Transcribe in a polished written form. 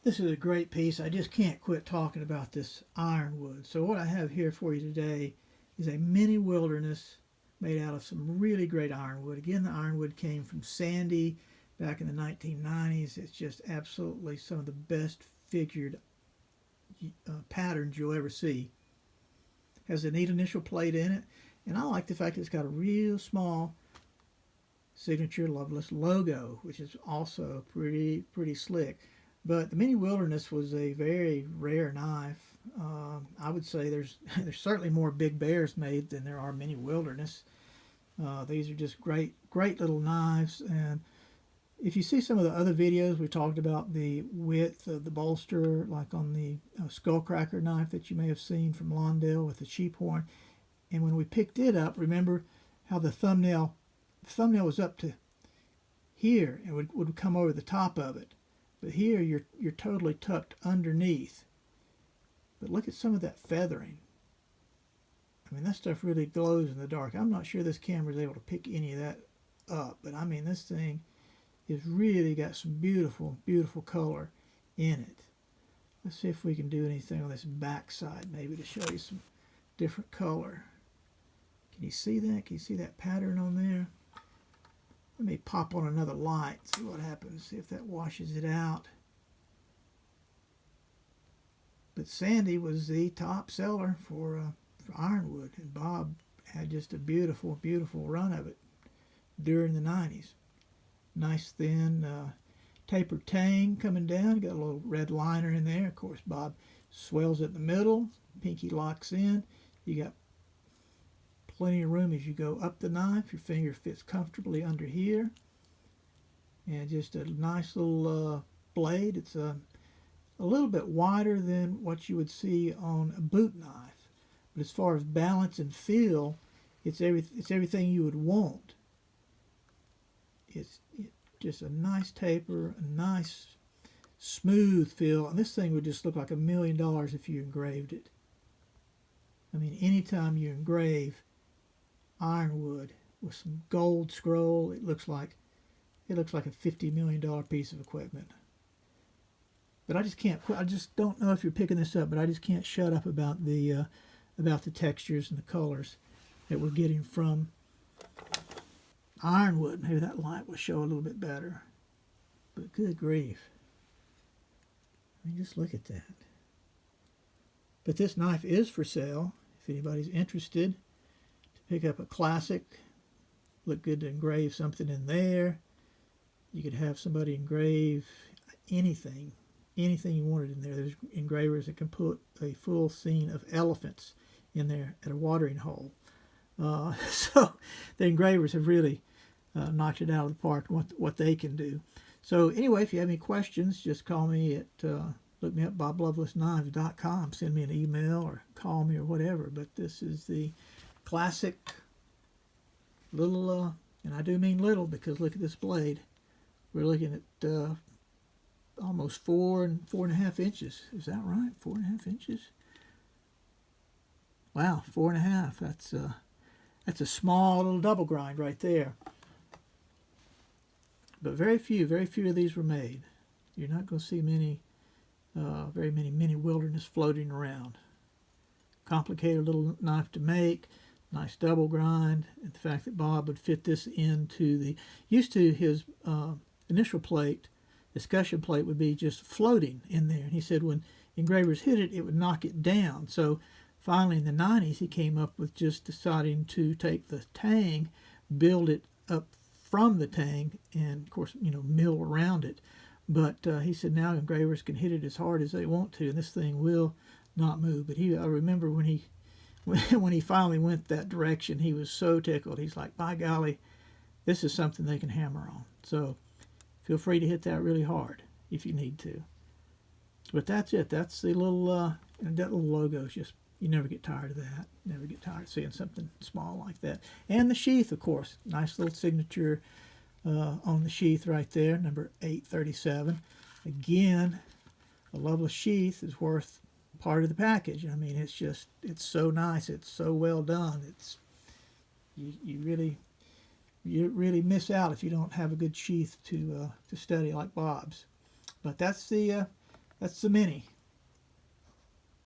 This is a great piece. I just can't quit talking about this ironwood. So what I have here for you today is a mini wilderness made out of some really great ironwood. Again, the ironwood came from Sandy back in the 1990s. It's just absolutely some of the best figured patterns you'll ever see. Has a neat initial plate in it, and I like the fact that it's got a real small signature Loveless logo, which is also pretty slick. But the Mini Wilderness was a very rare knife. I would say there's certainly more Big Bears made than there are Mini Wilderness. These are just great little knives. And if you see some of the other videos, we talked about the width of the bolster, like on the Skullcracker knife that you may have seen from Lawndale with the sheep horn. And when we picked it up, remember how the thumbnail was up to here and would come over the top of it. But here you're totally tucked underneath. But look at some of that feathering. I mean, that stuff really glows in the dark. I'm not sure this camera is able to pick any of that up, but I mean, this thing has really got some beautiful color in it. Let's see if we can do anything on this back side, maybe to show you some different color. Can you see that? Can you see that pattern on there? Let me pop on another light, see what happens, see if that washes it out. But Sandy was the top seller for ironwood, and Bob had just a beautiful run of it during the 90s. Nice thin tapered tang coming down, got a little red liner in there. Of course, Bob swells at the middle, pinky locks in. You got plenty of room as you go up the knife. Your finger fits comfortably under here. And just a nice little blade. It's a little bit wider than what you would see on a boot knife. But as far as balance and feel, it's everything you would want. It's just a nice taper, a nice smooth feel. And this thing would just look like $1 million if you engraved it. I mean, anytime you engrave ironwood with some gold scroll, it looks like a $50 million piece of equipment. But I just can't. I just don't know if you're picking this up, but I just can't shut up about the textures and the colors that we're getting from ironwood. Maybe that light will show a little bit better. But good grief! I mean, just look at that. But this knife is for sale. If anybody's interested to pick up a classic, look good to engrave something in there. You could have somebody engrave anything you wanted in there. There's engravers that can put a full scene of elephants in there at a watering hole. So the engravers have really knocked it out of the park, what they can do. So anyway, if you have any questions, just call me at, look me up, BobLovelessKnives.com. Send me an email or call me or whatever. But this is the classic little, and I do mean little because look at this blade. We're looking at almost 4.5 inches. Is that right? 4.5 inches? Wow, 4.5. That's a small little double grind right there. But very few of these were made. You're not going to see very many mini wilderness floating around. Complicated little knife to make. Nice double grind. And the fact that Bob would fit this into used to his initial plate, discussion plate would be just floating in there. And he said when engravers hit it, it would knock it down. So finally in the 90s, he came up with just deciding to take the tang, build it up from the tang, and of course, mill around it. But he said now engravers can hit it as hard as they want to, and this thing will not move. But I remember when he finally went that direction, he was so tickled. He's like, by golly, this is something they can hammer on. So feel free to hit that really hard if you need to. But that's it. That's the little, that little logo is just, you never get tired of that. Never get tired of seeing something small like that. And the sheath, of course. Nice little signature on the sheath right there, number 837. Again, a Loveless sheath is worth part of the package. I mean, it's so nice. It's so well done. You really miss out if you don't have a good sheath to study like Bob's. But that's the That's the mini.